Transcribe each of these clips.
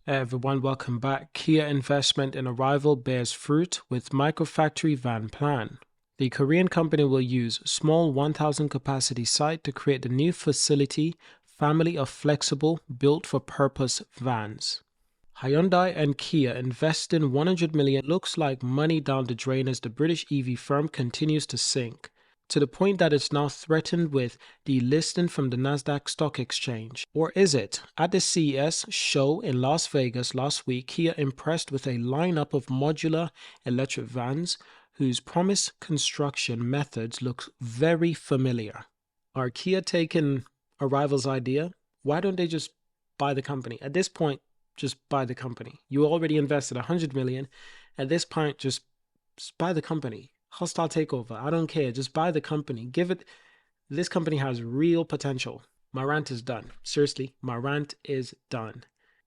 Hey everyone, welcome back. Kia investment in Arrival bears fruit with Microfactory van plan. The Korean company will use small 1,000 capacity site to create the new facility, family of flexible, built-for-purpose vans. Hyundai and Kia invest in 100 million. Looks like money down the drain as the British EV firm continues to sink, to the point that it's now threatened with delisting from the Nasdaq Stock Exchange. Or is it? At the CES show in Las Vegas last week, Kia impressed with a lineup of modular electric vans whose promised construction methods look very familiar. Are Kia taking Arrival's idea? Why don't they just buy the company? At this point, just buy the company. You already invested 100 million. At this point, just buy the company. Hostile takeover. I don't care. Just buy the company. This company has real potential. My rant is done. Seriously, my rant is done.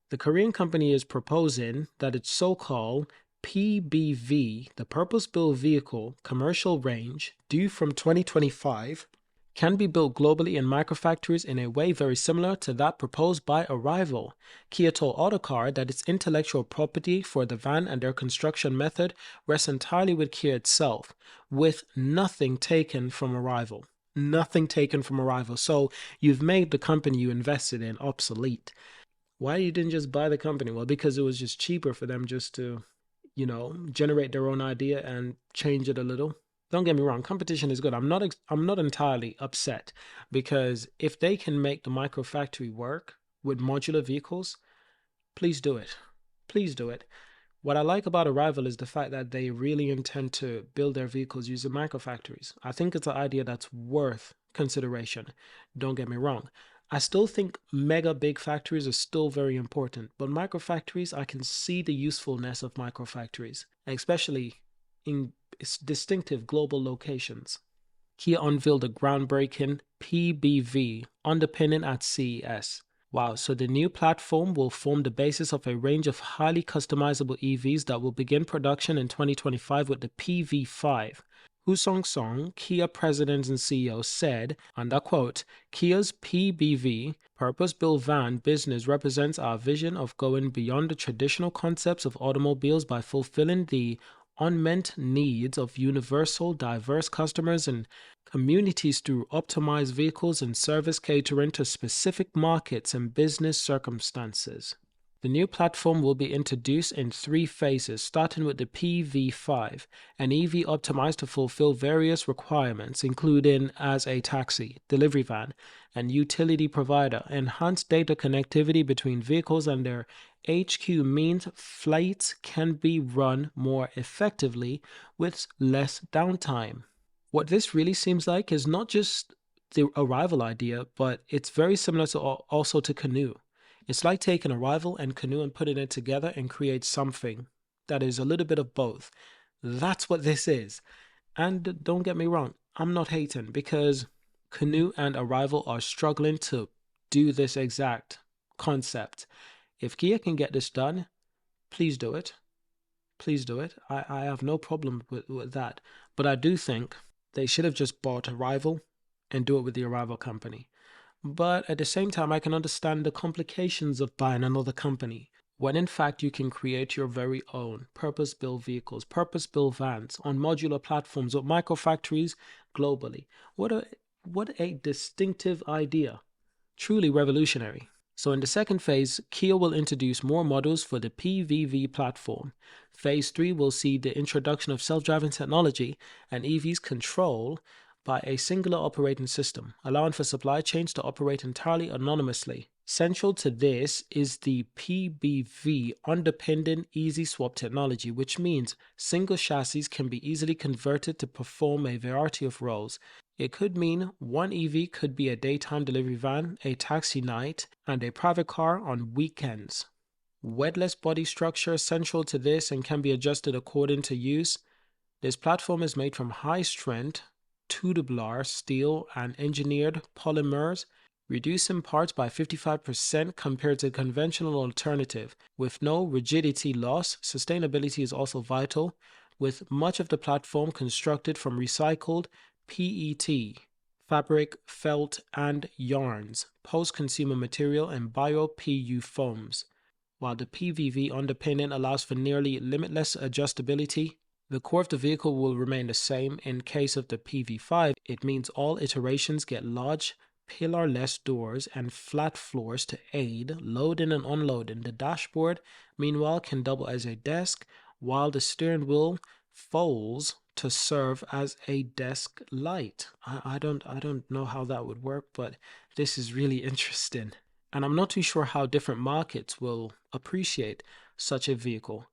The Korean company is proposing that its so-called PBV, the purpose-built vehicle commercial range, due from 2025, can be built globally in microfactories in a way very similar to that proposed by Arrival. Kia told Autocar that its intellectual property for the van and their construction method rests entirely with Kia itself, with nothing taken from Arrival. Nothing taken from Arrival. So you've made the company you invested in obsolete. Why you didn't just buy the company? Well, because it was just cheaper for them just to, generate their own idea and change it a little. Don't get me wrong, competition is good. I'm not entirely upset, because if they can make the microfactory work with modular vehicles, please do it. Please do it. What I like about Arrival is the fact that they really intend to build their vehicles using microfactories. I think it's an idea that's worth consideration. Don't get me wrong. I still think mega big factories are still very important, but microfactories, I can see the usefulness of microfactories, especially in distinctive global locations. Kia unveiled a groundbreaking PBV underpinning at CES. Wow, so the new platform will form the basis of a range of highly customizable EVs that will begin production in 2025 with the PV5. Woo Song, Kia president and CEO, said, and I quote, "Kia's PBV, purpose-built van business represents our vision of going beyond the traditional concepts of automobiles by fulfilling the unmet needs of universal, diverse customers and communities through optimized vehicles and service catering to specific markets and business circumstances." The new platform will be introduced in 3 phases, starting with the PV5, an EV optimized to fulfill various requirements, including as a taxi, delivery van, and utility provider. Enhanced data connectivity between vehicles and their HQ means flights can be run more effectively with less downtime. What this really seems like is not just the Arrival idea, but it's very similar to also to Canoe. It's like taking Arrival and Canoe and putting it together and create something that is a little bit of both. That's what this is. And don't get me wrong, I'm not hating, because Canoe and Arrival are struggling to do this exact concept. If Kia can get this done, please do it. Please do it. I have no problem with that. But I do think they should have just bought Arrival and do it with the Arrival company. But at the same time, I can understand the complications of buying another company, when in fact you can create your very own purpose-built vehicles, purpose-built vans on modular platforms or microfactories globally. What a distinctive idea. Truly revolutionary. So in the second phase, Kia will introduce more models for the PBV platform. Phase 3 will see the introduction of self-driving technology and EVs control by a singular operating system, allowing for supply chains to operate entirely anonymously. Central to this is the PBV underpinned easy swap technology, which means single chassis can be easily converted to perform a variety of roles. It could mean one EV could be a daytime delivery van, a taxi night, and a private car on weekends. Wedless body structure central to this and can be adjusted according to use. This platform is made from high-strength tubular steel and engineered polymers, reducing parts by 55% compared to the conventional alternative. With no rigidity loss, sustainability is also vital, with much of the platform constructed from recycled PET, fabric, felt, and yarns, post-consumer material, and bio-PU foams. While the PBV underpinning allows for nearly limitless adjustability, the core of the vehicle will remain the same. In case of the PV5, it means all iterations get large, pillar-less doors and flat floors to aid loading and unloading. The dashboard, meanwhile, can double as a desk, while the steering wheel folds to serve as a desk light. I don't know how that would work, but this is really interesting. And I'm not too sure how different markets will appreciate such a vehicle,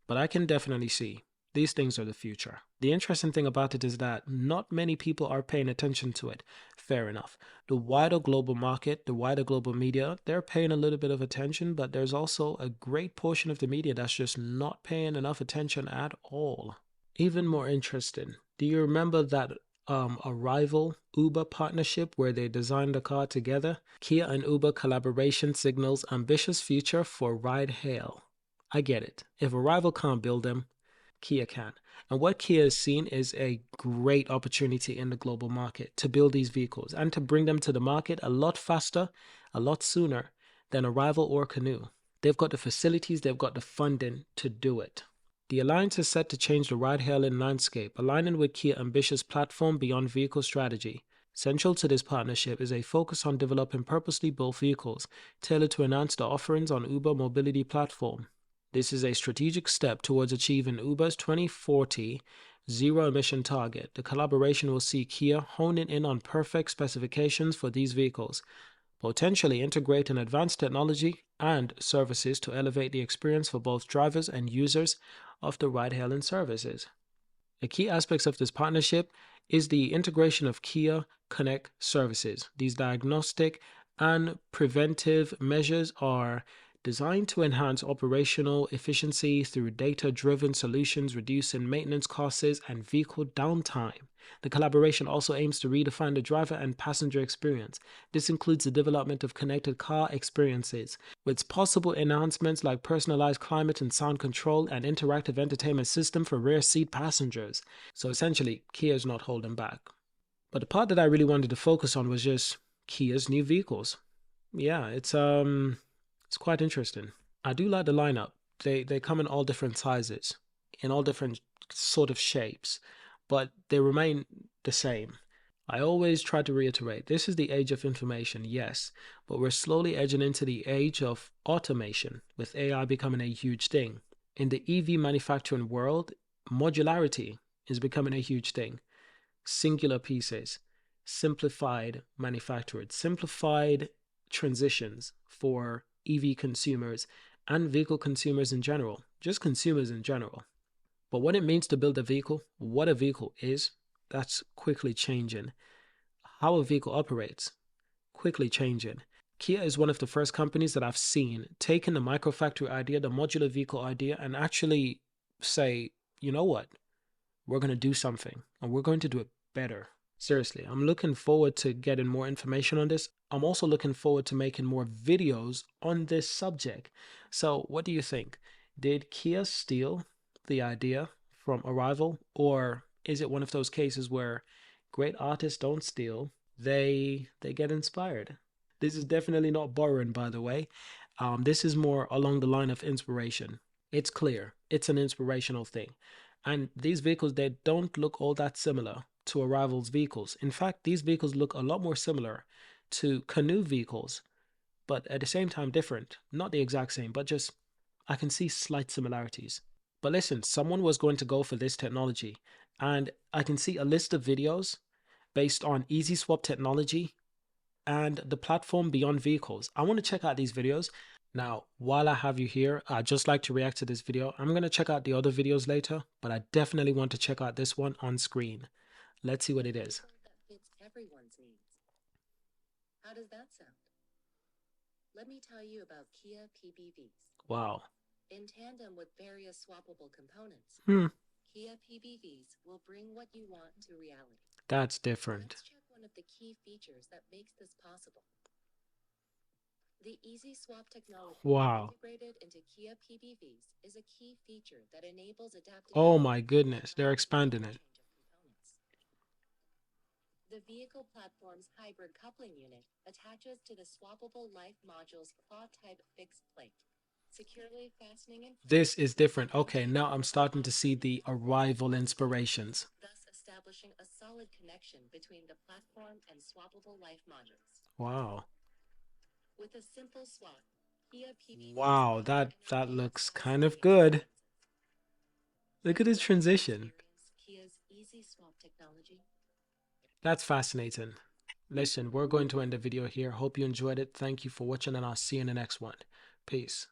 but I can definitely see these things are the future. The interesting thing about it is that not many people are paying attention to it. Fair enough. The wider global market, the wider global media, they're paying a little bit of attention, but there's also a great portion of the media that's just not paying enough attention at all. Even more interesting, do you remember that Arrival Uber partnership where they designed the car together? Kia and Uber collaboration signals ambitious future for ride hail. I get it. If Arrival can't build them, Kia can. And what Kia has seen is a great opportunity in the global market to build these vehicles and to bring them to the market a lot faster, a lot sooner than Arrival or Canoe. They've got the facilities, they've got the funding to do it. The alliance is set to change the ride-hailing landscape, aligning with Kia's ambitious platform beyond vehicle strategy. Central to this partnership is a focus on developing purposely built vehicles, tailored to enhance the offerings on Uber mobility platform. This is a strategic step towards achieving Uber's 2040 zero-emission target. The collaboration will see Kia honing in on perfect specifications for these vehicles, potentially integrating advanced technology and services to elevate the experience for both drivers and users of the ride-hailing services. The key aspects of this partnership is the integration of Kia Connect services. These diagnostic and preventive measures are designed to enhance operational efficiency through data-driven solutions, reducing maintenance costs and vehicle downtime. The collaboration also aims to redefine the driver and passenger experience. This includes the development of connected car experiences, with possible enhancements like personalized climate and sound control and interactive entertainment system for rear seat passengers. So essentially, Kia is not holding back. But the part that I really wanted to focus on was just Kia's new vehicles. Yeah, it's quite interesting. I do like the lineup. They come in all different sizes, in all different sort of shapes, but they remain the same. I always try to reiterate, this is the age of information, yes, but we're slowly edging into the age of automation, with AI becoming a huge thing. In the EV manufacturing world, modularity is becoming a huge thing. Singular pieces, simplified manufactured, simplified transitions for EV consumers and vehicle consumers in general, just consumers in general. But what it means to build a vehicle, what a vehicle is, that's quickly changing. How a vehicle operates, quickly changing. Kia is one of the first companies that I've seen taking the microfactory idea, the modular vehicle idea, and actually say, you know what, we're going to do something and we're going to do it better. Seriously, I'm looking forward to getting more information on this. I'm also looking forward to making more videos on this subject. So what do you think? Did Kia steal the idea from Arrival, or is it one of those cases where great artists don't steal, they get inspired? This is definitely not borrowing, by the way. This is more along the line of inspiration. It's clear, it's an inspirational thing. And these vehicles, they don't look all that similar to Arrival's vehicles. In fact, these vehicles look a lot more similar to Canoe vehicles, but at the same time different. Not the exact same, but just I can see slight similarities. But listen, someone was going to go for this technology, and I can see a list of videos based on Easy Swap technology and the platform Beyond Vehicles. I want to check out these videos. Now, while I have you here, I'd just like to react to this video. I'm going to check out the other videos later, but I definitely want to check out this one on screen. Let's see what it is. That fits everyone's needs. How does that sound? Let me tell you about Kia PBVs. Wow. In tandem with various swappable components, Kia PBVs will bring what you want to reality. That's different. Let's check one of the key features that makes this possible. The Easy Swap technology integrated into Kia PBVs is a key feature that enables adaptability. Oh my goodness, they're expanding it. The vehicle platform's hybrid coupling unit attaches to the swappable life module's claw-type fixed plate. securely fastening in front, This is different. Okay, now I'm starting to see the arrival inspirations. thus establishing a solid connection between the platform and swappable life modules. Wow. With a simple swap, Kia PBVs Wow, offer an that array of looks kind size-saving of good. experiences. Look at Would the you like to transition. experience Kia's easy swap technology? That's fascinating. Listen, we're going to end the video here. Hope you enjoyed it. Thank you for watching, and I'll see you in the next one. Peace.